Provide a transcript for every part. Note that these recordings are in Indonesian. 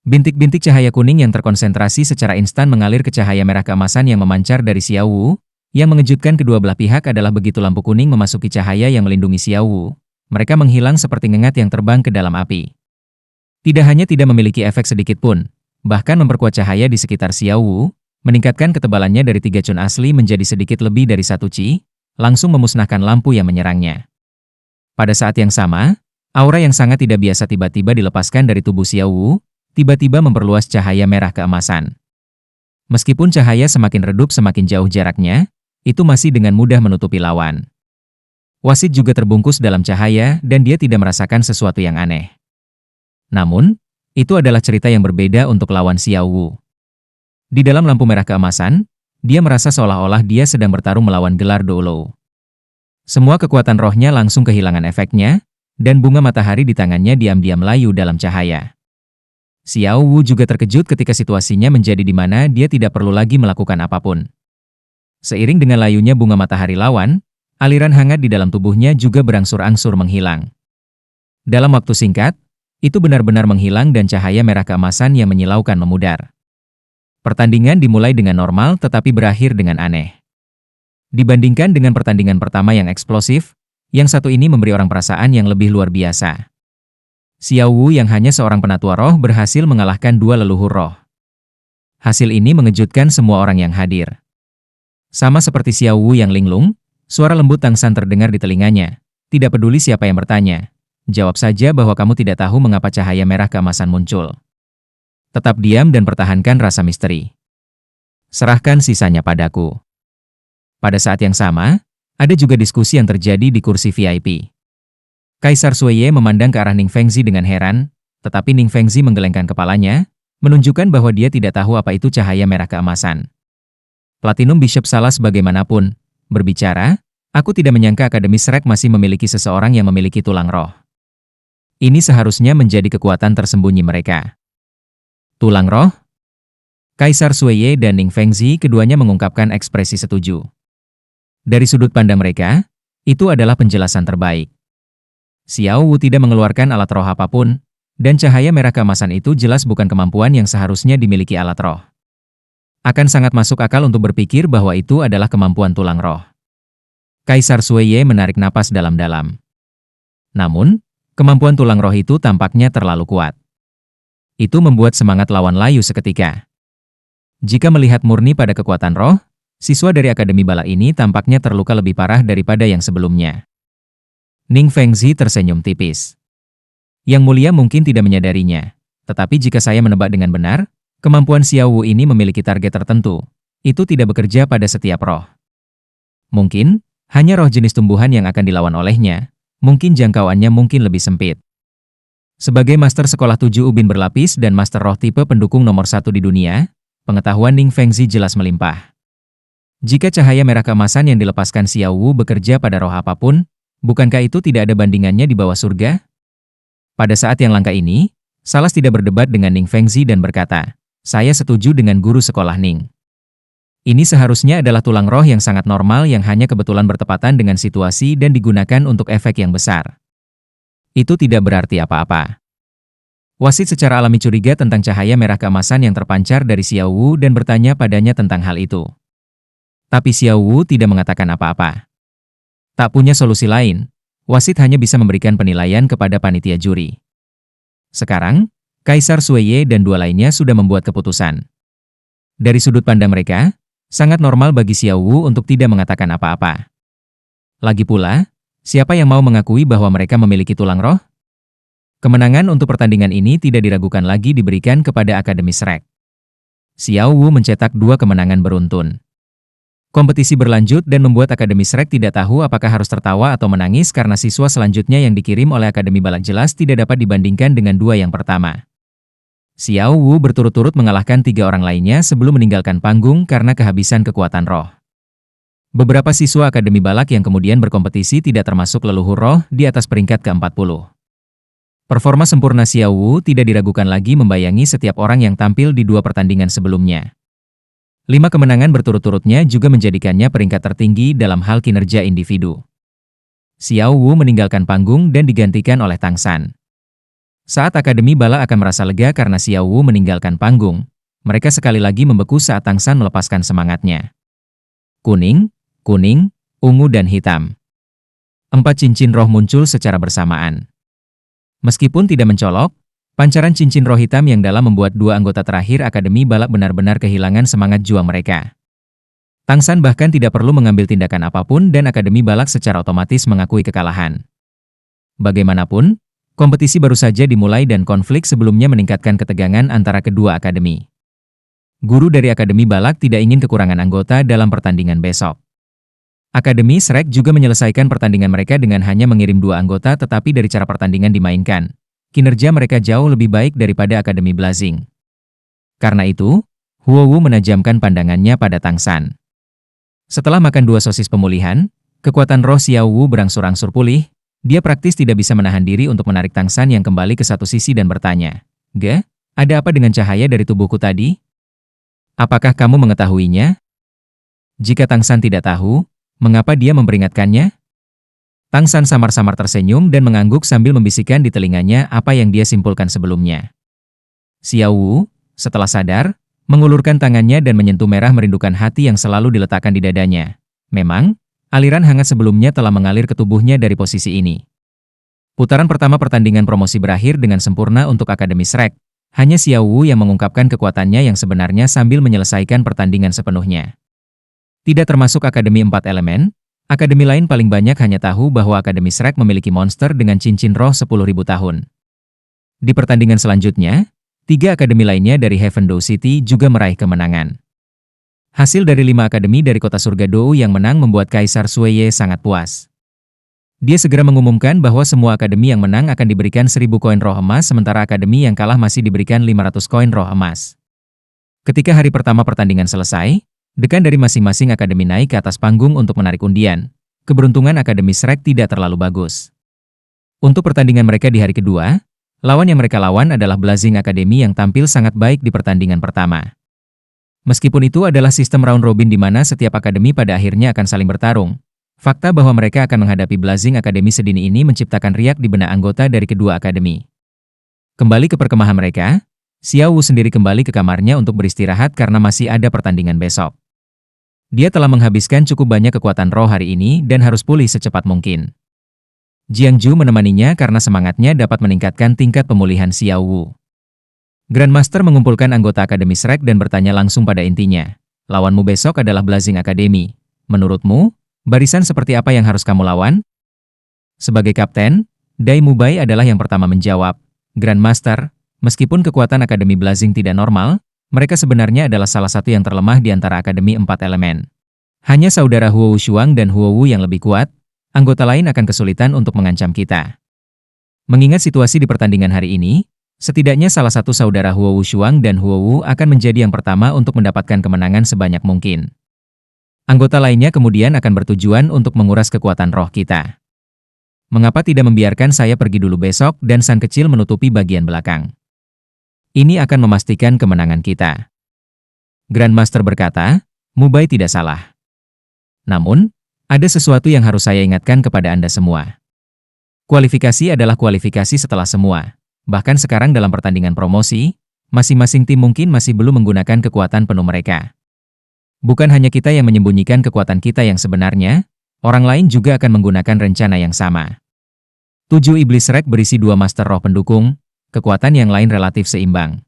Bintik-bintik cahaya kuning yang terkonsentrasi secara instan mengalir ke cahaya merah keemasan yang memancar dari Xiao Wu. Yang mengejutkan kedua belah pihak adalah begitu lampu kuning memasuki cahaya yang melindungi Xiao Wu, mereka menghilang seperti ngengat yang terbang ke dalam api. Tidak hanya tidak memiliki efek sedikit pun, bahkan memperkuat cahaya di sekitar Xiao Wu, meningkatkan ketebalannya dari 3 cun asli menjadi sedikit lebih dari 1 Qi, langsung memusnahkan lampu yang menyerangnya. Pada saat yang sama, aura yang sangat tidak biasa tiba-tiba dilepaskan dari tubuh Xiao Wu, tiba-tiba memperluas cahaya merah keemasan. Meskipun cahaya semakin redup semakin jauh jaraknya, itu masih dengan mudah menutupi lawan. Wasit juga terbungkus dalam cahaya dan dia tidak merasakan sesuatu yang aneh. Namun, itu adalah cerita yang berbeda untuk lawan Xiao Wu. Di dalam lampu merah keemasan, dia merasa seolah-olah dia sedang bertarung melawan gelar Doulou. Semua kekuatan rohnya langsung kehilangan efeknya, dan bunga matahari di tangannya diam-diam layu dalam cahaya. Xiao Wu juga terkejut ketika situasinya menjadi di mana dia tidak perlu lagi melakukan apapun. Seiring dengan layunya bunga matahari lawan, aliran hangat di dalam tubuhnya juga berangsur-angsur menghilang. Dalam waktu singkat, itu benar-benar menghilang dan cahaya merah keemasan yang menyilaukan memudar. Pertandingan dimulai dengan normal tetapi berakhir dengan aneh. Dibandingkan dengan pertandingan pertama yang eksplosif, yang satu ini memberi orang perasaan yang lebih luar biasa. Xiao Wu yang hanya seorang penatua roh berhasil mengalahkan 2 leluhur roh. Hasil ini mengejutkan semua orang yang hadir. Sama seperti Xiao Wu yang linglung, suara lembut Tang San terdengar di telinganya. Tidak peduli siapa yang bertanya, jawab saja bahwa kamu tidak tahu mengapa cahaya merah keemasan muncul. Tetap diam dan pertahankan rasa misteri. Serahkan sisanya padaku. Pada saat yang sama, ada juga diskusi yang terjadi di kursi VIP. Kaisar Suiye memandang ke arah Ning Fengzi dengan heran, tetapi Ning Fengzi menggelengkan kepalanya, menunjukkan bahwa dia tidak tahu apa itu cahaya merah keemasan. Platinum Bishop salah sebagaimanapun. Berbicara, aku tidak menyangka Akademi Shrek masih memiliki seseorang yang memiliki tulang roh. Ini seharusnya menjadi kekuatan tersembunyi mereka. Tulang roh? Kaisar Suiye dan Ning Fengzi keduanya mengungkapkan ekspresi setuju. Dari sudut pandang mereka, itu adalah penjelasan terbaik. Xiao Wu tidak mengeluarkan alat roh apapun, dan cahaya merah keemasan itu jelas bukan kemampuan yang seharusnya dimiliki alat roh. Akan sangat masuk akal untuk berpikir bahwa itu adalah kemampuan tulang roh. Kaisar Suiye menarik napas dalam-dalam. Namun, kemampuan tulang roh itu tampaknya terlalu kuat. Itu membuat semangat lawan layu seketika. Jika melihat murni pada kekuatan roh, siswa dari Akademi Bala ini tampaknya terluka lebih parah daripada yang sebelumnya. Ning Fengzi tersenyum tipis. Yang mulia mungkin tidak menyadarinya, tetapi jika saya menebak dengan benar, kemampuan Xiao Wu ini memiliki target tertentu. Itu tidak bekerja pada setiap roh. Mungkin, hanya roh jenis tumbuhan yang akan dilawan olehnya. Mungkin jangkauannya mungkin lebih sempit. Sebagai Master Sekolah 7 Ubin berlapis dan Master Roh tipe pendukung nomor 1 di dunia, pengetahuan Ning Fengzi jelas melimpah. Jika cahaya merah keemasan yang dilepaskan Xiao Wu bekerja pada roh apapun, bukankah itu tidak ada bandingannya di bawah surga? Pada saat yang langka ini, Salas tidak berdebat dengan Ning Fengzi dan berkata, saya setuju dengan guru sekolah Ning. Ini seharusnya adalah tulang roh yang sangat normal yang hanya kebetulan bertepatan dengan situasi dan digunakan untuk efek yang besar. Itu tidak berarti apa-apa. Wasit secara alami curiga tentang cahaya merah keemasan yang terpancar dari Xiao Wu dan bertanya padanya tentang hal itu. Tapi Xiao Wu tidak mengatakan apa-apa. Tak punya solusi lain, wasit hanya bisa memberikan penilaian kepada panitia juri. Sekarang, Kaisar Suiye dan 2 lainnya sudah membuat keputusan. Dari sudut pandang mereka, sangat normal bagi Xiao Wu untuk tidak mengatakan apa-apa. Lagi pula, siapa yang mau mengakui bahwa mereka memiliki tulang roh? Kemenangan untuk pertandingan ini tidak diragukan lagi diberikan kepada Akademi Shrek. Xiao Wu mencetak 2 kemenangan beruntun. Kompetisi berlanjut dan membuat Akademi Shrek tidak tahu apakah harus tertawa atau menangis karena siswa selanjutnya yang dikirim oleh Akademi Balak jelas tidak dapat dibandingkan dengan 2 yang pertama. Xiao Wu berturut-turut mengalahkan 3 orang lainnya sebelum meninggalkan panggung karena kehabisan kekuatan roh. Beberapa siswa Akademi Balak yang kemudian berkompetisi tidak termasuk leluhur roh di atas peringkat ke-40. Performa sempurna Xiao Wu tidak diragukan lagi membayangi setiap orang yang tampil di 2 pertandingan sebelumnya. 5 kemenangan berturut-turutnya juga menjadikannya peringkat tertinggi dalam hal kinerja individu. Xiao Wu meninggalkan panggung dan digantikan oleh Tang San. Saat Akademi Bala akan merasa lega karena Xiao Wu meninggalkan panggung, mereka sekali lagi membeku saat Tang San melepaskan semangatnya. Kuning, kuning, ungu dan hitam. 4 cincin roh muncul secara bersamaan. Meskipun tidak mencolok, pancaran cincin roh hitam yang dalam membuat dua anggota terakhir Akademi Balak benar-benar kehilangan semangat juang mereka. Tang San bahkan tidak perlu mengambil tindakan apapun dan Akademi Balak secara otomatis mengakui kekalahan. Bagaimanapun, kompetisi baru saja dimulai dan konflik sebelumnya meningkatkan ketegangan antara kedua akademi. Guru dari Akademi Balak tidak ingin kekurangan anggota dalam pertandingan besok. Akademi Shrek juga menyelesaikan pertandingan mereka dengan hanya mengirim 2 anggota, tetapi dari cara pertandingan dimainkan, kinerja mereka jauh lebih baik daripada Akademi Blazing. Karena itu, Huo Wu menajamkan pandangannya pada Tang San. Setelah makan 2 sosis pemulihan, kekuatan roh Xiao Wu berangsur-angsur pulih. Dia praktis tidak bisa menahan diri untuk menarik Tang San yang kembali ke satu sisi dan bertanya, "Ge, ada apa dengan cahaya dari tubuhku tadi? Apakah kamu mengetahuinya?" Jika Tang San tidak tahu, mengapa dia memperingatkannya? Tang San samar-samar tersenyum dan mengangguk sambil membisikkan di telinganya apa yang dia simpulkan sebelumnya. Xiao Wu, setelah sadar, mengulurkan tangannya dan menyentuh merah merindukan hati yang selalu diletakkan di dadanya. Memang, aliran hangat sebelumnya telah mengalir ke tubuhnya dari posisi ini. Putaran pertama pertandingan promosi berakhir dengan sempurna untuk Akademi Shrek. Hanya Xiao Wu yang mengungkapkan kekuatannya yang sebenarnya sambil menyelesaikan pertandingan sepenuhnya. Tidak termasuk Akademi 4 Elemen, akademi lain paling banyak hanya tahu bahwa Akademi Shrek memiliki monster dengan cincin roh 10.000 tahun. Di pertandingan selanjutnya, 3 akademi lainnya dari Heaven Dou City juga meraih kemenangan. Hasil dari 5 akademi dari kota surga Dou yang menang membuat Kaisar Sueye sangat puas. Dia segera mengumumkan bahwa semua akademi yang menang akan diberikan 1.000 koin roh emas, sementara akademi yang kalah masih diberikan 500 koin roh emas. Ketika hari pertama pertandingan selesai, dekan dari masing-masing akademi naik ke atas panggung untuk menarik undian. Keberuntungan Akademi Shrek tidak terlalu bagus. Untuk pertandingan mereka di hari kedua, lawan yang mereka lawan adalah Blazing Academy yang tampil sangat baik di pertandingan pertama. Meskipun itu adalah sistem round robin di mana setiap akademi pada akhirnya akan saling bertarung, fakta bahwa mereka akan menghadapi Blazing Academy sedini ini menciptakan riak di benak anggota dari kedua akademi. Kembali ke perkemahan mereka, Xiao Wu sendiri kembali ke kamarnya untuk beristirahat karena masih ada pertandingan besok. Dia telah menghabiskan cukup banyak kekuatan roh hari ini dan harus pulih secepat mungkin. Jiang Ju menemaninya karena semangatnya dapat meningkatkan tingkat pemulihan Xiao Wu. Grandmaster mengumpulkan anggota Akademi Shrek dan bertanya langsung pada intinya. Lawanmu besok adalah Blazing Academy. Menurutmu, barisan seperti apa yang harus kamu lawan? Sebagai kapten, Dai Mubai adalah yang pertama menjawab. Grandmaster, meskipun kekuatan Akademi Blazing tidak normal, mereka sebenarnya adalah salah satu yang terlemah di antara Akademi 4 Elemen. Hanya saudara Huo Shuang dan Huo Wu yang lebih kuat, anggota lain akan kesulitan untuk mengancam kita. Mengingat situasi di pertandingan hari ini, setidaknya salah satu saudara Huo Shuang dan Huo Wu akan menjadi yang pertama untuk mendapatkan kemenangan sebanyak mungkin. Anggota lainnya kemudian akan bertujuan untuk menguras kekuatan roh kita. Mengapa tidak membiarkan saya pergi dulu besok dan sang kecil menutupi bagian belakang? Ini akan memastikan kemenangan kita. Grandmaster berkata, Mubai tidak salah. Namun, ada sesuatu yang harus saya ingatkan kepada Anda semua. Kualifikasi adalah kualifikasi setelah semua. Bahkan sekarang dalam pertandingan promosi, masing-masing tim mungkin masih belum menggunakan kekuatan penuh mereka. Bukan hanya kita yang menyembunyikan kekuatan kita yang sebenarnya, orang lain juga akan menggunakan rencana yang sama. 7 Iblis Shrek berisi 2 Master Roh pendukung, kekuatan yang lain relatif seimbang.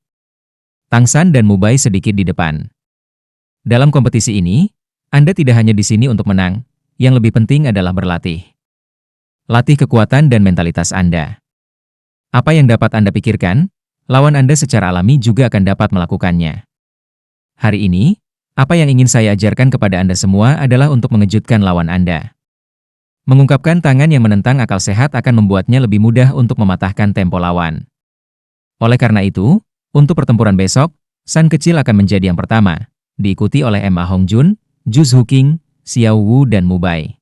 Tang San dan Mubai sedikit di depan. Dalam kompetisi ini, Anda tidak hanya di sini untuk menang, yang lebih penting adalah berlatih. Latih kekuatan dan mentalitas Anda. Apa yang dapat Anda pikirkan, lawan Anda secara alami juga akan dapat melakukannya. Hari ini, apa yang ingin saya ajarkan kepada Anda semua adalah untuk mengejutkan lawan Anda. Mengungkapkan tangan yang menentang akal sehat akan membuatnya lebih mudah untuk mematahkan tempo lawan. Oleh karena itu, untuk pertempuran besok, San kecil akan menjadi yang pertama, diikuti oleh Ma Hongjun, Zhu Zuqing, Xiao Wu dan Mubai.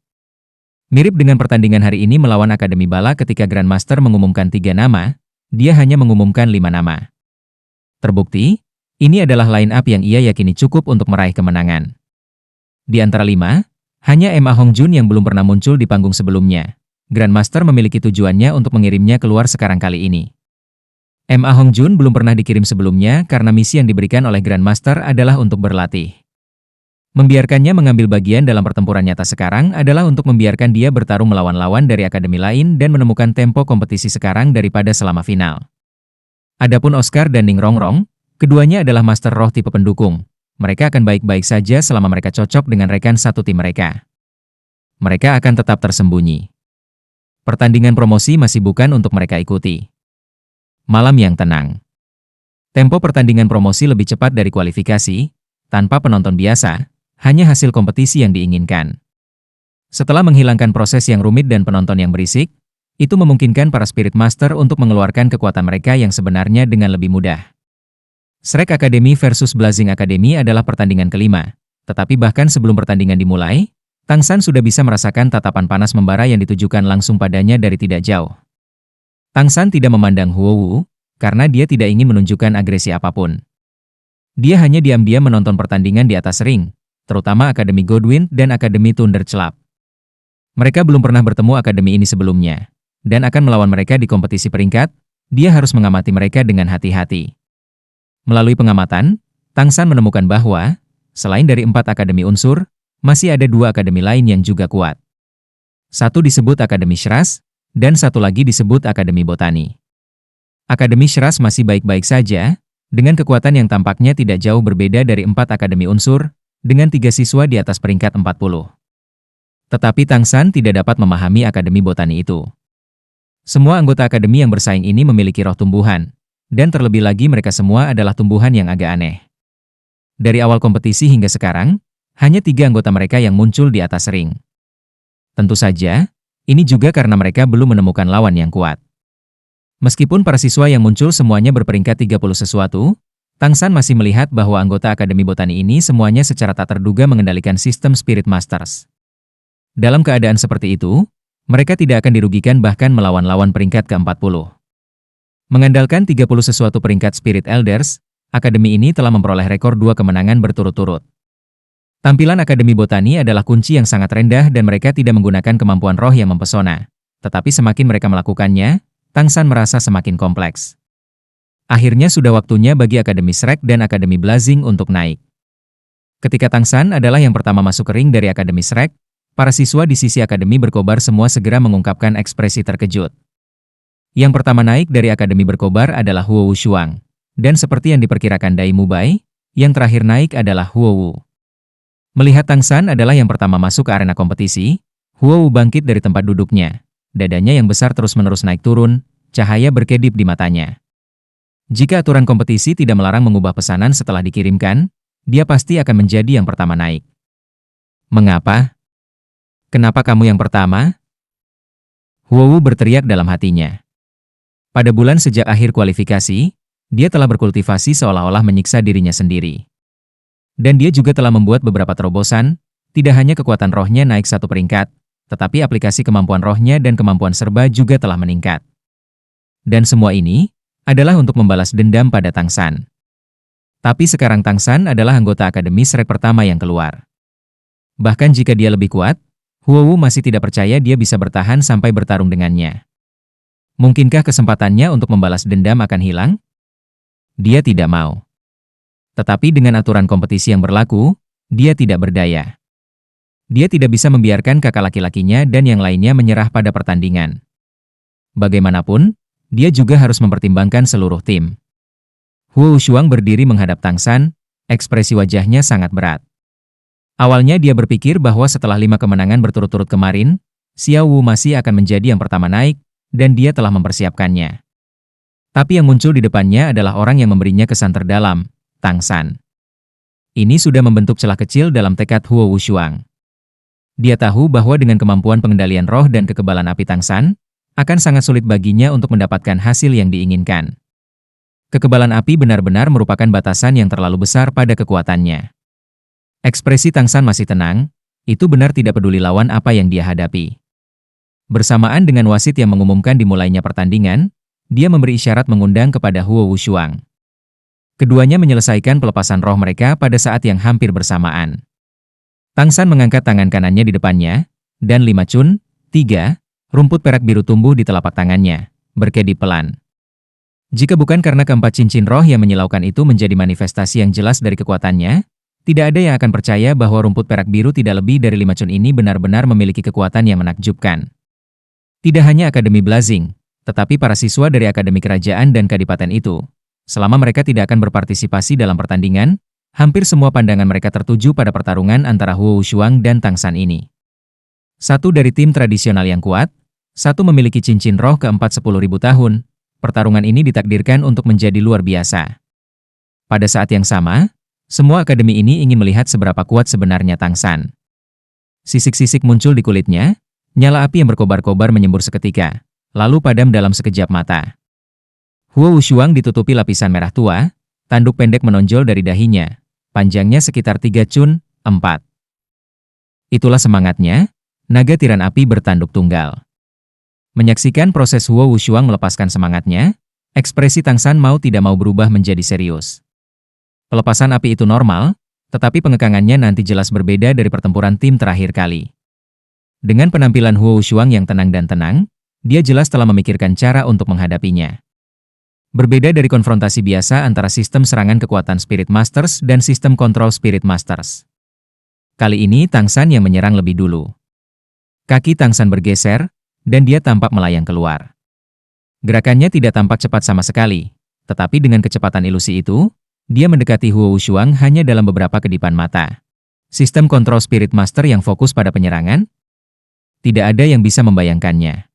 Mirip dengan pertandingan hari ini melawan Akademi Bala ketika Grandmaster mengumumkan 3 nama, dia hanya mengumumkan 5 nama. Terbukti, ini adalah line up yang ia yakini cukup untuk meraih kemenangan. Di antara 5, hanya Ma Hongjun yang belum pernah muncul di panggung sebelumnya. Grandmaster memiliki tujuannya untuk mengirimnya keluar sekarang kali ini. Ma Hongjun belum pernah dikirim sebelumnya karena misi yang diberikan oleh Grandmaster adalah untuk berlatih. Membiarkannya mengambil bagian dalam pertempuran nyata sekarang adalah untuk membiarkan dia bertarung melawan lawan dari akademi lain dan menemukan tempo kompetisi sekarang daripada selama final. Adapun Oscar dan Ning Rongrong, keduanya adalah master roh tipe pendukung. Mereka akan baik-baik saja selama mereka cocok dengan rekan satu tim mereka. Mereka akan tetap tersembunyi. Pertandingan promosi masih bukan untuk mereka ikuti. Malam yang tenang. Tempo pertandingan promosi lebih cepat dari kualifikasi, tanpa penonton biasa, hanya hasil kompetisi yang diinginkan. Setelah menghilangkan proses yang rumit dan penonton yang berisik, itu memungkinkan para Spirit Master untuk mengeluarkan kekuatan mereka yang sebenarnya dengan lebih mudah. Shrek Academy versus Blazing Academy adalah pertandingan kelima, tetapi bahkan sebelum pertandingan dimulai, Tang San sudah bisa merasakan tatapan panas membara yang ditujukan langsung padanya dari tidak jauh. Tang San tidak memandang Huo Wu, karena dia tidak ingin menunjukkan agresi apapun. Dia hanya diam-diam menonton pertandingan di atas ring, terutama Akademi Godwin dan Akademi Thunderclap. Mereka belum pernah bertemu akademi ini sebelumnya, dan akan melawan mereka di kompetisi peringkat, dia harus mengamati mereka dengan hati-hati. Melalui pengamatan, Tang San menemukan bahwa, selain dari 4 akademi unsur, masih ada 2 akademi lain yang juga kuat. Satu disebut Akademi Shraz, dan satu lagi disebut Akademi Botani. Akademi Shraz masih baik-baik saja, dengan kekuatan yang tampaknya tidak jauh berbeda dari 4 akademi unsur, dengan 3 siswa di atas peringkat 40. Tetapi Tang San tidak dapat memahami Akademi Botani itu. Semua anggota akademi yang bersaing ini memiliki roh tumbuhan, dan terlebih lagi mereka semua adalah tumbuhan yang agak aneh. Dari awal kompetisi hingga sekarang, hanya 3 anggota mereka yang muncul di atas ring. Tentu saja, ini juga karena mereka belum menemukan lawan yang kuat. Meskipun para siswa yang muncul semuanya berperingkat 30 sesuatu, Tang San masih melihat bahwa anggota Akademi Botani ini semuanya secara tak terduga mengendalikan sistem Spirit Masters. Dalam keadaan seperti itu, mereka tidak akan dirugikan bahkan melawan lawan peringkat ke-40. Mengandalkan 30 sesuatu peringkat Spirit Elders, Akademi ini telah memperoleh rekor 2 kemenangan berturut-turut. Tampilan Akademi Botani adalah kunci yang sangat rendah dan mereka tidak menggunakan kemampuan roh yang mempesona. Tetapi semakin mereka melakukannya, Tang San merasa semakin kompleks. Akhirnya sudah waktunya bagi Akademi Shrek dan Akademi Blazing untuk naik. Ketika Tang San adalah yang pertama masuk ke ring dari Akademi Shrek, para siswa di sisi Akademi Berkobar semua segera mengungkapkan ekspresi terkejut. Yang pertama naik dari Akademi Berkobar adalah Huo Wushuang, dan seperti yang diperkirakan Dai Mubai, yang terakhir naik adalah Huo Wu. Melihat Tang San adalah yang pertama masuk ke arena kompetisi, Huo Wu bangkit dari tempat duduknya. Dadanya yang besar terus-menerus naik turun, cahaya berkedip di matanya. Jika aturan kompetisi tidak melarang mengubah pesanan setelah dikirimkan, dia pasti akan menjadi yang pertama naik. Mengapa? Kenapa kamu yang pertama? Huo Wu berteriak dalam hatinya. Pada bulan sejak akhir kualifikasi, dia telah berkultivasi seolah-olah menyiksa dirinya sendiri. Dan dia juga telah membuat beberapa terobosan, tidak hanya kekuatan rohnya naik 1 peringkat, tetapi aplikasi kemampuan rohnya dan kemampuan serba juga telah meningkat. Dan semua ini adalah untuk membalas dendam pada Tang San. Tapi sekarang Tang San adalah anggota Akademi Shrek pertama yang keluar. Bahkan jika dia lebih kuat, Huo Wu masih tidak percaya dia bisa bertahan sampai bertarung dengannya. Mungkinkah kesempatannya untuk membalas dendam akan hilang? Dia tidak mau. Tetapi dengan aturan kompetisi yang berlaku, dia tidak berdaya. Dia tidak bisa membiarkan kakak laki-lakinya dan yang lainnya menyerah pada pertandingan. Bagaimanapun, dia juga harus mempertimbangkan seluruh tim. Huo Wushuang berdiri menghadap Tang San, ekspresi wajahnya sangat berat. Awalnya dia berpikir bahwa setelah 5 kemenangan berturut-turut kemarin, Xiao Wu masih akan menjadi yang pertama naik, dan dia telah mempersiapkannya. Tapi yang muncul di depannya adalah orang yang memberinya kesan terdalam, Tang San. Ini sudah membentuk celah kecil dalam tekad Huo Wushuang. Dia tahu bahwa dengan kemampuan pengendalian roh dan kekebalan api Tang San, akan sangat sulit baginya untuk mendapatkan hasil yang diinginkan. Kekebalan api benar-benar merupakan batasan yang terlalu besar pada kekuatannya. Ekspresi Tang San masih tenang, itu benar tidak peduli lawan apa yang dia hadapi. Bersamaan dengan wasit yang mengumumkan dimulainya pertandingan, dia memberi isyarat mengundang kepada Huo Wushuang. Keduanya menyelesaikan pelepasan roh mereka pada saat yang hampir bersamaan. Tang San mengangkat tangan kanannya di depannya, dan 5 cun, 3, rumput perak biru tumbuh di telapak tangannya, berkedip pelan. Jika bukan karena keempat cincin roh yang menyilaukan itu menjadi manifestasi yang jelas dari kekuatannya, tidak ada yang akan percaya bahwa rumput perak biru tidak lebih dari 5 cun ini benar-benar memiliki kekuatan yang menakjubkan. Tidak hanya Akademi Blazing, tetapi para siswa dari Akademi Kerajaan dan Kadipaten itu. Selama mereka tidak akan berpartisipasi dalam pertandingan, hampir semua pandangan mereka tertuju pada pertarungan antara Huo Wushuang dan Tang San ini. Satu dari tim tradisional yang kuat, satu memiliki cincin roh keempat 10.000 tahun, pertarungan ini ditakdirkan untuk menjadi luar biasa. Pada saat yang sama, semua akademi ini ingin melihat seberapa kuat sebenarnya Tang San. Sisik-sisik muncul di kulitnya, nyala api yang berkobar-kobar menyembur seketika, lalu padam dalam sekejap mata. Huo Wushuang ditutupi lapisan merah tua, tanduk pendek menonjol dari dahinya, panjangnya sekitar 3 cun, 4. Itulah semangatnya, naga tiran api bertanduk tunggal. Menyaksikan proses Huo Wushuang melepaskan semangatnya, ekspresi Tang San mau tidak mau berubah menjadi serius. Pelepasan api itu normal, tetapi pengekangannya nanti jelas berbeda dari pertempuran tim terakhir kali. Dengan penampilan Huo Wushuang yang tenang dan tenang, dia jelas telah memikirkan cara untuk menghadapinya. Berbeda dari konfrontasi biasa antara sistem serangan kekuatan Spirit Masters dan sistem kontrol Spirit Masters. Kali ini Tang San yang menyerang lebih dulu. Kaki Tang San bergeser, dan dia tampak melayang keluar. Gerakannya tidak tampak cepat sama sekali, tetapi dengan kecepatan ilusi itu, dia mendekati Huo Wushuang hanya dalam beberapa kedipan mata. Sistem kontrol Spirit Master yang fokus pada penyerangan? Tidak ada yang bisa membayangkannya.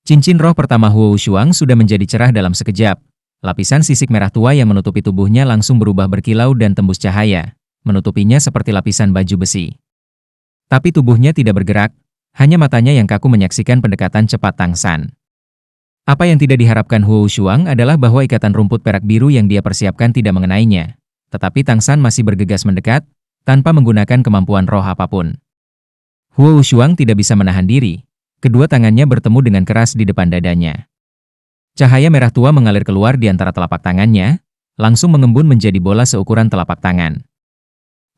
Cincin roh pertama Huo Wushuang sudah menjadi cerah dalam sekejap. Lapisan sisik merah tua yang menutupi tubuhnya langsung berubah berkilau dan tembus cahaya, menutupinya seperti lapisan baju besi. Tapi tubuhnya tidak bergerak, hanya matanya yang kaku menyaksikan pendekatan cepat Tang San. Apa yang tidak diharapkan Huo Wushuang adalah bahwa ikatan rumput perak biru yang dia persiapkan tidak mengenainya. Tetapi Tang San masih bergegas mendekat, tanpa menggunakan kemampuan roh apapun. Huo Wushuang tidak bisa menahan diri. Kedua tangannya bertemu dengan keras di depan dadanya. Cahaya merah tua mengalir keluar di antara telapak tangannya, langsung mengembun menjadi bola seukuran telapak tangan.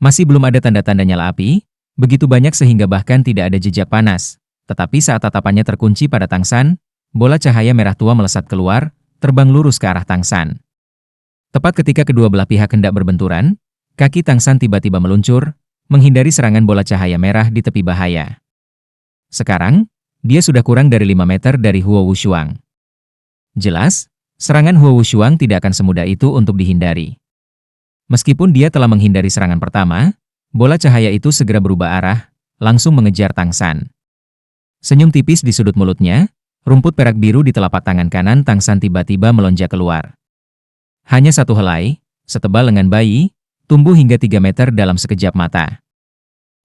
Masih belum ada tanda-tanda nyala api, begitu banyak sehingga bahkan tidak ada jejak panas. Tetapi saat tatapannya terkunci pada Tang San, bola cahaya merah tua melesat keluar, terbang lurus ke arah Tang San. Tepat ketika kedua belah pihak hendak berbenturan, kaki Tang San tiba-tiba meluncur, menghindari serangan bola cahaya merah di tepi bahaya. Sekarang, dia sudah kurang dari 5 meter dari Huo Wushuang. Jelas, serangan Huo Wushuang tidak akan semudah itu untuk dihindari. Meskipun dia telah menghindari serangan pertama, bola cahaya itu segera berubah arah, langsung mengejar Tang San. Senyum tipis di sudut mulutnya, rumput perak biru di telapak tangan kanan Tang San tiba-tiba melonjak keluar. Hanya satu helai, setebal lengan bayi, tumbuh hingga 3 meter dalam sekejap mata.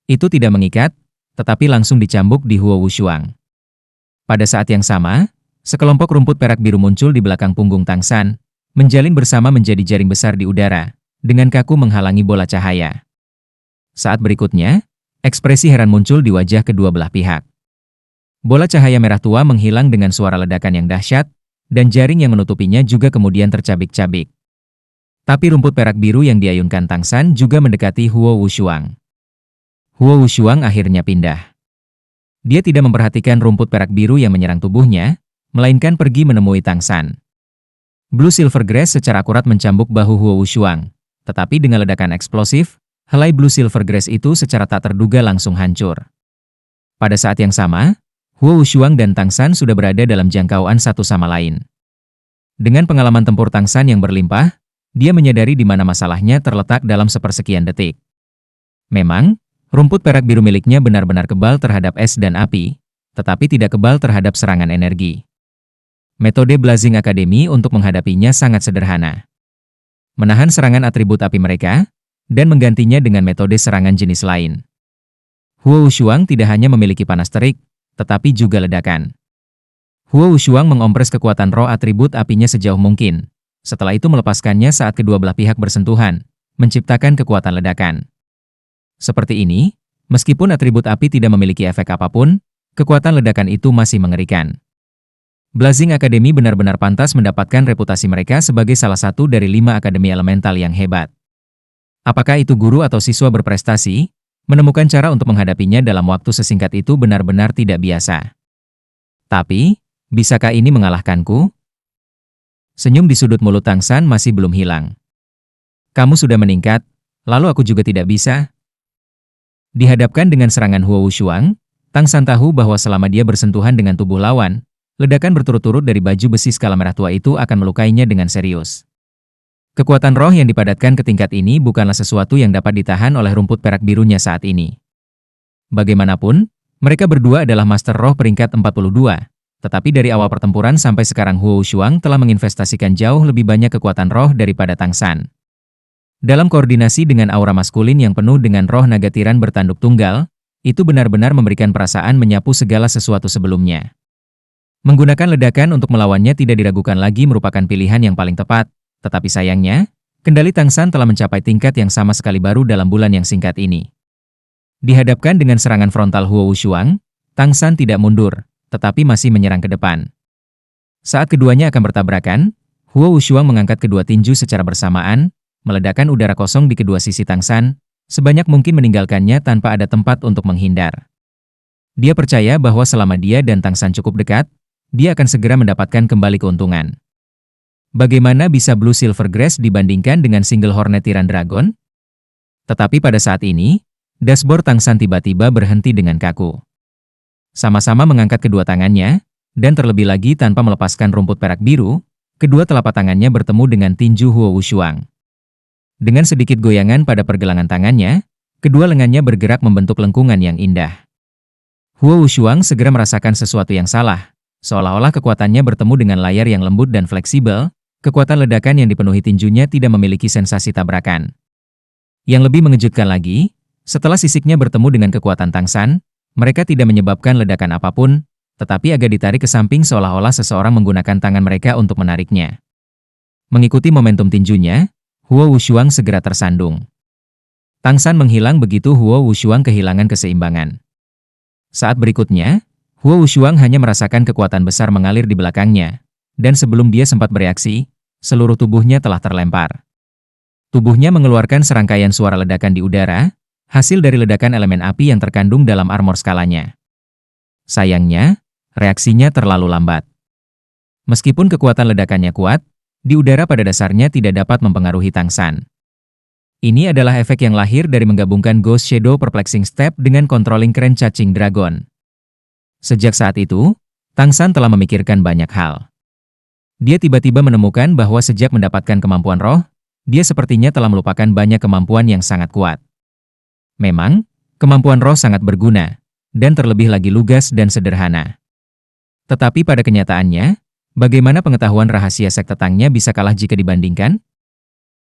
Itu tidak mengikat, tetapi langsung dicambuk di Huo Wushuang. Pada saat yang sama, sekelompok rumput perak biru muncul di belakang punggung Tang San, menjalin bersama menjadi jaring besar di udara, dengan kaku menghalangi bola cahaya. Saat berikutnya, ekspresi heran muncul di wajah kedua belah pihak. Bola cahaya merah tua menghilang dengan suara ledakan yang dahsyat, dan jaring yang menutupinya juga kemudian tercabik-cabik. Tapi rumput perak biru yang diayunkan Tang San juga mendekati Huo Wushuang. Huo Wushuang akhirnya pindah. Dia tidak memperhatikan rumput perak biru yang menyerang tubuhnya, melainkan pergi menemui Tang San. Blue Silver Grass secara akurat mencambuk bahu Huo Wushuang, tetapi dengan ledakan eksplosif, helai Blue Silver Grass itu secara tak terduga langsung hancur. Pada saat yang sama, Huo Wushuang dan Tang San sudah berada dalam jangkauan satu sama lain. Dengan pengalaman tempur Tang San yang berlimpah, dia menyadari di mana masalahnya terletak dalam sepersekian detik. Memang, rumput perak biru miliknya benar-benar kebal terhadap es dan api, tetapi tidak kebal terhadap serangan energi. Metode Blazing Academy untuk menghadapinya sangat sederhana. Menahan serangan atribut api mereka, dan menggantinya dengan metode serangan jenis lain. Huo Wushuang tidak hanya memiliki panas terik, tetapi juga ledakan. Huo Wushuang mengompres kekuatan roh atribut apinya sejauh mungkin. Setelah itu melepaskannya saat kedua belah pihak bersentuhan, menciptakan kekuatan ledakan. Seperti ini, meskipun atribut api tidak memiliki efek apapun, kekuatan ledakan itu masih mengerikan. Blazing Academy benar-benar pantas mendapatkan reputasi mereka sebagai salah satu dari 5 akademi elemental yang hebat. Apakah itu guru atau siswa berprestasi, menemukan cara untuk menghadapinya dalam waktu sesingkat itu benar-benar tidak biasa. Tapi, bisakah ini mengalahkanku? Senyum di sudut mulut Tang San masih belum hilang. Kamu sudah meningkat, lalu aku juga tidak bisa. Dihadapkan dengan serangan Huo Wushuang, Tang San tahu bahwa selama dia bersentuhan dengan tubuh lawan, ledakan berturut-turut dari baju besi skala merah tua itu akan melukainya dengan serius. Kekuatan roh yang dipadatkan ke tingkat ini bukanlah sesuatu yang dapat ditahan oleh rumput perak birunya saat ini. Bagaimanapun, mereka berdua adalah master roh peringkat 42, tetapi dari awal pertempuran sampai sekarang Huo Wushuang telah menginvestasikan jauh lebih banyak kekuatan roh daripada Tang San. Dalam koordinasi dengan aura maskulin yang penuh dengan roh naga tiran bertanduk tunggal, itu benar-benar memberikan perasaan menyapu segala sesuatu sebelumnya. Menggunakan ledakan untuk melawannya tidak diragukan lagi merupakan pilihan yang paling tepat, tetapi sayangnya, kendali Tang San telah mencapai tingkat yang sama sekali baru dalam bulan yang singkat ini. Dihadapkan dengan serangan frontal Huo Wushuang, Tang San tidak mundur, tetapi masih menyerang ke depan. Saat keduanya akan bertabrakan, Huo Wushuang mengangkat kedua tinju secara bersamaan, meledakkan udara kosong di kedua sisi Tang San, sebanyak mungkin meninggalkannya tanpa ada tempat untuk menghindar. Dia percaya bahwa selama dia dan Tang San cukup dekat, dia akan segera mendapatkan kembali keuntungan. Bagaimana bisa Blue Silver Grass dibandingkan dengan Single Hornet Tiran Dragon? Tetapi pada saat ini, dashboard Tang San tiba-tiba berhenti dengan kaku. Sama-sama mengangkat kedua tangannya, dan terlebih lagi tanpa melepaskan rumput perak biru, kedua telapak tangannya bertemu dengan tinju Huo Wushuang. Dengan sedikit goyangan pada pergelangan tangannya, kedua lengannya bergerak membentuk lengkungan yang indah. Huo Wushuang segera merasakan sesuatu yang salah, seolah-olah kekuatannya bertemu dengan layar yang lembut dan fleksibel, kekuatan ledakan yang dipenuhi tinjunya tidak memiliki sensasi tabrakan. Yang lebih mengejutkan lagi, setelah sisiknya bertemu dengan kekuatan Tang San, mereka tidak menyebabkan ledakan apapun, tetapi agak ditarik ke samping seolah-olah seseorang menggunakan tangan mereka untuk menariknya. Mengikuti momentum tinjunya, Huo Wushuang segera tersandung. Tang San menghilang begitu Huo Wushuang kehilangan keseimbangan. Saat berikutnya, Huo Wushuang hanya merasakan kekuatan besar mengalir di belakangnya, dan sebelum dia sempat bereaksi, seluruh tubuhnya telah terlempar. Tubuhnya mengeluarkan serangkaian suara ledakan di udara, hasil dari ledakan elemen api yang terkandung dalam armor skalanya. Sayangnya, reaksinya terlalu lambat. Meskipun kekuatan ledakannya kuat, di udara pada dasarnya tidak dapat mempengaruhi Tang San. Ini adalah efek yang lahir dari menggabungkan Ghost Shadow Perplexing Step dengan Controlling Crane Caching Dragon. Sejak saat itu, Tang San telah memikirkan banyak hal. Dia tiba-tiba menemukan bahwa sejak mendapatkan kemampuan roh, dia sepertinya telah melupakan banyak kemampuan yang sangat kuat. Memang, kemampuan roh sangat berguna, dan terlebih lagi lugas dan sederhana. Tetapi pada kenyataannya, bagaimana pengetahuan rahasia sekte Tangnya bisa kalah jika dibandingkan?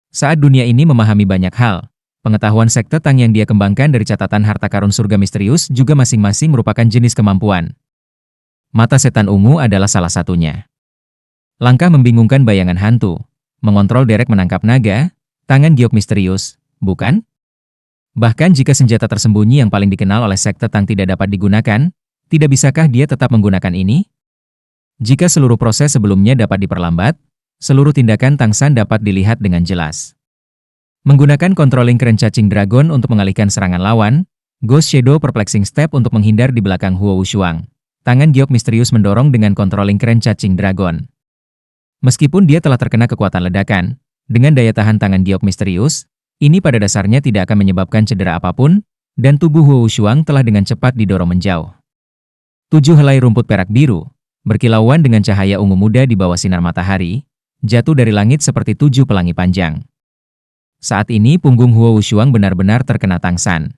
Saat dunia ini memahami banyak hal, pengetahuan sekte Tang yang dia kembangkan dari catatan harta karun surga misterius juga masing-masing merupakan jenis kemampuan. Mata setan ungu adalah salah satunya. Langkah membingungkan bayangan hantu, mengontrol derek menangkap naga, tangan giok misterius, bukan? Bahkan jika senjata tersembunyi yang paling dikenal oleh sekte Tang tidak dapat digunakan, tidak bisakah dia tetap menggunakan ini? Jika seluruh proses sebelumnya dapat diperlambat, seluruh tindakan Tang San dapat dilihat dengan jelas. Menggunakan Controlling Crane Caching Dragon untuk mengalihkan serangan lawan, Ghost Shadow Perplexing Step untuk menghindar di belakang Huo Wushuang. Tangan giok misterius mendorong dengan Controlling Crane Caching Dragon. Meskipun dia telah terkena kekuatan ledakan, dengan daya tahan tangan giok misterius, ini pada dasarnya tidak akan menyebabkan cedera apapun, dan tubuh Huo Wushuang telah dengan cepat didorong menjauh. 7 helai rumput perak biru, berkilauan dengan cahaya ungu muda di bawah sinar matahari, jatuh dari langit seperti 7 pelangi panjang. Saat ini punggung Huo Wushuang benar-benar terkena Tang San.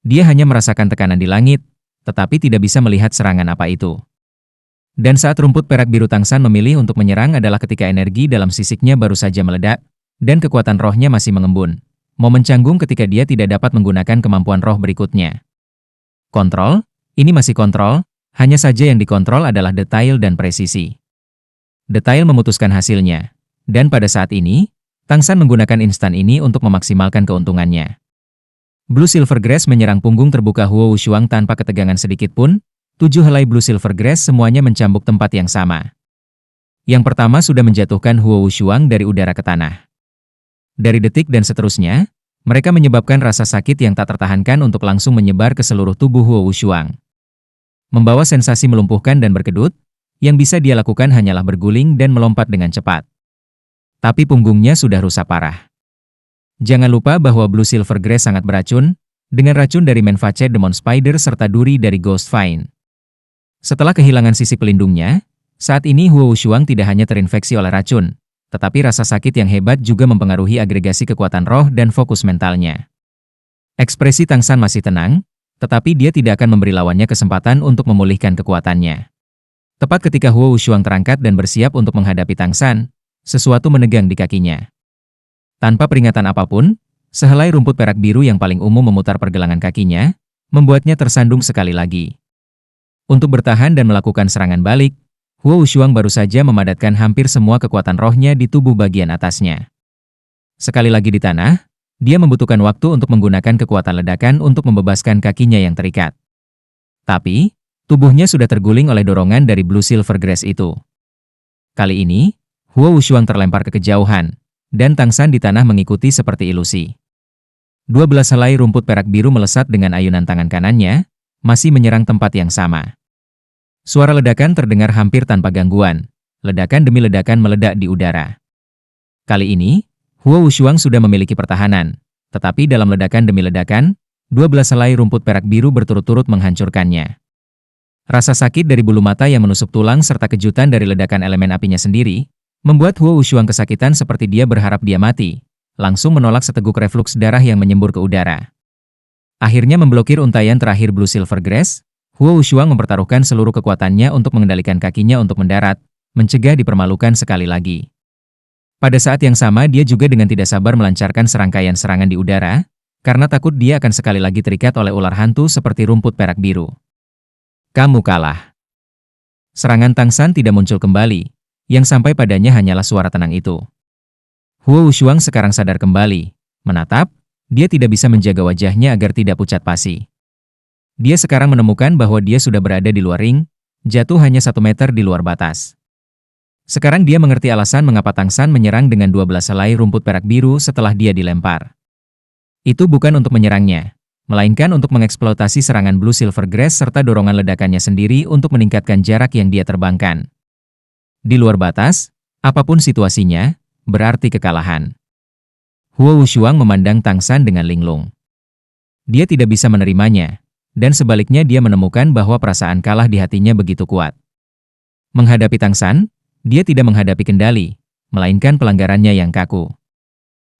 Dia hanya merasakan tekanan di langit, tetapi tidak bisa melihat serangan apa itu. Dan saat rumput perak biru Tang San memilih untuk menyerang adalah ketika energi dalam sisiknya baru saja meledak, dan kekuatan rohnya masih mengembun. Momen canggung ketika dia tidak dapat menggunakan kemampuan roh berikutnya. Kontrol? Ini masih kontrol, hanya saja yang dikontrol adalah detail dan presisi. Detail memutuskan hasilnya. Dan pada saat ini, Tang San menggunakan instan ini untuk memaksimalkan keuntungannya. Blue Silver Grass menyerang punggung terbuka Huo Wushuang tanpa ketegangan sedikit pun. 7 helai Blue Silver Grass semuanya mencambuk tempat yang sama. Yang pertama sudah menjatuhkan Huo Wushuang dari udara ke tanah. Dari detik dan seterusnya, mereka menyebabkan rasa sakit yang tak tertahankan untuk langsung menyebar ke seluruh tubuh Huo Wushuang. Membawa sensasi melumpuhkan dan berkedut, Yang bisa dia lakukan hanyalah berguling dan melompat dengan cepat. Tapi punggungnya sudah rusak parah. Jangan lupa bahwa Blue Silver Grass sangat beracun, dengan racun dari Manfacet Demon Spider serta duri dari Ghost Vine. Setelah kehilangan sisi pelindungnya, saat ini Huo Wushuang tidak hanya terinfeksi oleh racun, tetapi rasa sakit yang hebat juga mempengaruhi agregasi kekuatan roh dan fokus mentalnya. Ekspresi Tang San masih tenang, tetapi dia tidak akan memberi lawannya kesempatan untuk memulihkan kekuatannya. Tepat ketika Huo Wushuang terangkat dan bersiap untuk menghadapi Tang San, sesuatu menegang di kakinya. Tanpa peringatan apapun, sehelai rumput perak biru yang paling umum memutar pergelangan kakinya, membuatnya tersandung sekali lagi. Untuk bertahan dan melakukan serangan balik, Huo Wushuang baru saja memadatkan hampir semua kekuatan rohnya di tubuh bagian atasnya. Sekali lagi di tanah, dia membutuhkan waktu untuk menggunakan kekuatan ledakan untuk membebaskan kakinya yang terikat. Tapi, tubuhnya sudah terguling oleh dorongan dari Blue Silver Grass itu. Kali ini, Huo Wushuang terlempar ke kejauhan, dan Tang San di tanah mengikuti seperti ilusi. 12 helai rumput perak biru melesat dengan ayunan tangan kanannya, masih menyerang tempat yang sama. Suara ledakan terdengar hampir tanpa gangguan. Ledakan demi ledakan meledak di udara. Kali ini, Huo Wushuang sudah memiliki pertahanan, tetapi dalam ledakan demi ledakan, 12 helai rumput perak biru berturut-turut menghancurkannya. Rasa sakit dari bulu mata yang menusuk tulang serta kejutan dari ledakan elemen apinya sendiri, membuat Huo Wushuang kesakitan seperti dia berharap dia mati, langsung menolak seteguk refluks darah yang menyembur ke udara. Akhirnya memblokir untaian terakhir Blue Silver Grass, Huo Wushuang mempertaruhkan seluruh kekuatannya untuk mengendalikan kakinya untuk mendarat, mencegah dipermalukan sekali lagi. Pada saat yang sama dia juga dengan tidak sabar melancarkan serangkaian serangan di udara, karena takut dia akan sekali lagi terikat oleh ular hantu seperti rumput perak biru. Kamu kalah. Serangan Tang San tidak muncul kembali, yang sampai padanya hanyalah suara tenang itu. Huo Wushuang sekarang sadar kembali, menatap, dia tidak bisa menjaga wajahnya agar tidak pucat pasi. Dia sekarang menemukan bahwa dia sudah berada di luar ring, jatuh hanya 1 meter di luar batas. Sekarang dia mengerti alasan mengapa Tang San menyerang dengan 12 helai rumput perak biru setelah dia dilempar. Itu bukan untuk menyerangnya, melainkan untuk mengeksploitasi serangan Blue Silver Grass serta dorongan ledakannya sendiri untuk meningkatkan jarak yang dia terbangkan. Di luar batas, apapun situasinya, berarti kekalahan. Huo Wushuang memandang Tang San dengan linglung. Dia tidak bisa menerimanya, dan sebaliknya dia menemukan bahwa perasaan kalah di hatinya begitu kuat. Menghadapi Tang San, dia tidak menghadapi kendali, melainkan pelanggarannya yang kaku.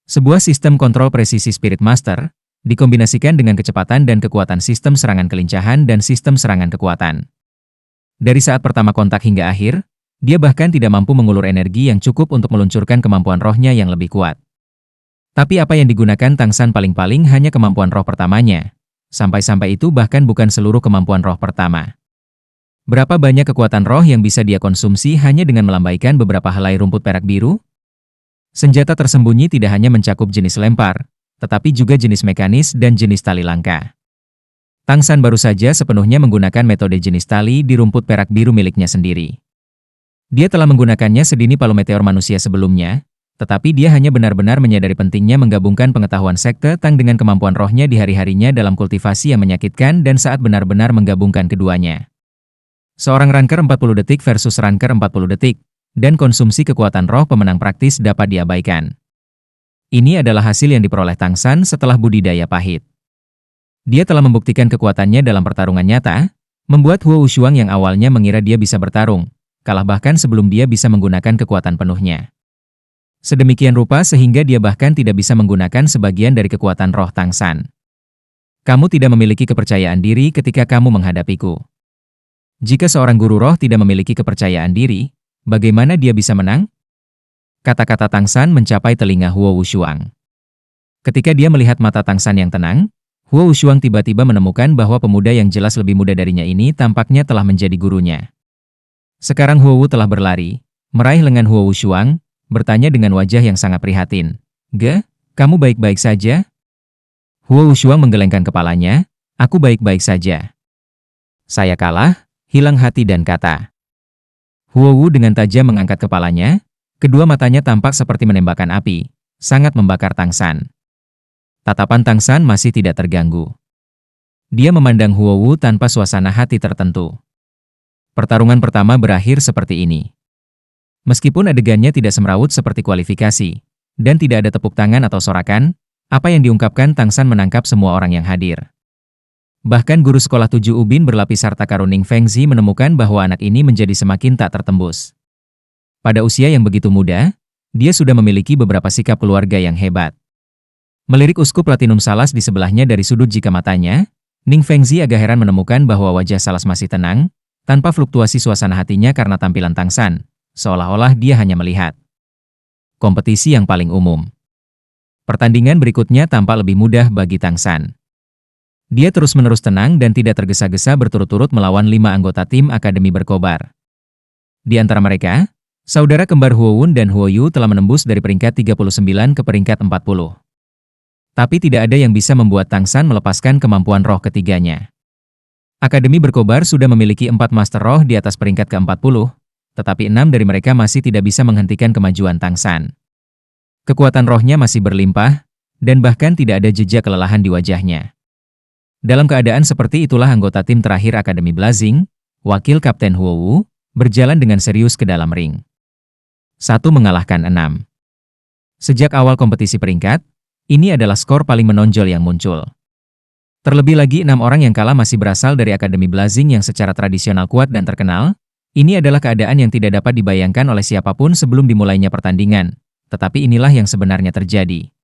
Sebuah sistem kontrol presisi Spirit Master, dikombinasikan dengan kecepatan dan kekuatan sistem serangan kelincahan dan sistem serangan kekuatan. Dari saat pertama kontak hingga akhir, dia bahkan tidak mampu mengulur energi yang cukup untuk meluncurkan kemampuan rohnya yang lebih kuat. Tapi apa yang digunakan Tang San paling-paling hanya kemampuan roh pertamanya. Sampai-sampai itu bahkan bukan seluruh kemampuan roh pertama. Berapa banyak kekuatan roh yang bisa dia konsumsi hanya dengan melambaikan beberapa helai rumput perak biru? Senjata tersembunyi tidak hanya mencakup jenis lempar, tetapi juga jenis mekanis dan jenis tali langka. Tang San baru saja sepenuhnya menggunakan metode jenis tali di rumput perak biru miliknya sendiri. Dia telah menggunakannya sedini palu meteor manusia sebelumnya, tetapi dia hanya benar-benar menyadari pentingnya menggabungkan pengetahuan sekte Tang dengan kemampuan rohnya di hari-harinya dalam kultivasi yang menyakitkan dan saat benar-benar menggabungkan keduanya. Seorang ranker 40 detik versus ranker 40 detik, dan konsumsi kekuatan roh pemenang praktis dapat diabaikan. Ini adalah hasil yang diperoleh Tang San setelah budidaya pahit. Dia telah membuktikan kekuatannya dalam pertarungan nyata, membuat Huo Wushuang yang awalnya mengira dia bisa bertarung, kalah bahkan sebelum dia bisa menggunakan kekuatan penuhnya. Sedemikian rupa sehingga dia bahkan tidak bisa menggunakan sebagian dari kekuatan roh Tang San. Kamu tidak memiliki kepercayaan diri ketika kamu menghadapiku. Jika seorang guru roh tidak memiliki kepercayaan diri, bagaimana dia bisa menang? Kata-kata Tang San mencapai telinga Huo Wushuang. Ketika dia melihat mata Tang San yang tenang, Huo Wushuang tiba-tiba menemukan bahwa pemuda yang jelas lebih muda darinya ini tampaknya telah menjadi gurunya. Sekarang Huo Wu telah berlari, meraih lengan Huo Wushuang, bertanya dengan wajah yang sangat prihatin. "Ge, kamu baik-baik saja?" Huo Wushuang menggelengkan kepalanya, "Aku baik-baik saja." "Saya kalah," hilang hati dan kata. Huo Wu dengan tajam mengangkat kepalanya, kedua matanya tampak seperti menembakkan api, sangat membakar Tang San. Tatapan Tang San masih tidak terganggu. Dia memandang Huo Wu tanpa suasana hati tertentu. Pertarungan pertama berakhir seperti ini. Meskipun adegannya tidak semrawut seperti kualifikasi, dan tidak ada tepuk tangan atau sorakan, apa yang diungkapkan Tang San menangkap semua orang yang hadir. Bahkan guru sekolah 7 ubin berlapis harta karun Ning Fengzi menemukan bahwa anak ini menjadi semakin tak tertembus. Pada usia yang begitu muda, dia sudah memiliki beberapa sikap keluarga yang hebat. Melirik uskup Platinum Salas di sebelahnya dari sudut jika matanya, Ning Fengzi agak heran menemukan bahwa wajah Salas masih tenang, tanpa fluktuasi suasana hatinya karena tampilan Tang San. Seolah-olah dia hanya melihat kompetisi yang paling umum. Pertandingan berikutnya tampak lebih mudah bagi Tang San. Dia terus-menerus tenang dan tidak tergesa-gesa berturut-turut melawan 5 anggota tim Akademi Berkobar. Di antara mereka, saudara kembar Huo Wun dan Huo Yu telah menembus dari peringkat 39 ke peringkat 40. Tapi tidak ada yang bisa membuat Tang San melepaskan kemampuan roh ketiganya. Akademi Berkobar sudah memiliki 4 Master Roh di atas peringkat ke-40, tetapi 6 dari mereka masih tidak bisa menghentikan kemajuan Tang San. Kekuatan rohnya masih berlimpah, dan bahkan tidak ada jejak kelelahan di wajahnya. Dalam keadaan seperti itulah anggota tim terakhir Akademi Blazing, wakil Kapten Huo Wu, berjalan dengan serius ke dalam ring. 1 mengalahkan 6. Sejak awal kompetisi peringkat, ini adalah skor paling menonjol yang muncul. Terlebih lagi 6 orang yang kalah masih berasal dari Akademi Blazing yang secara tradisional kuat dan terkenal. Ini adalah keadaan yang tidak dapat dibayangkan oleh siapapun sebelum dimulainya pertandingan, tetapi inilah yang sebenarnya terjadi.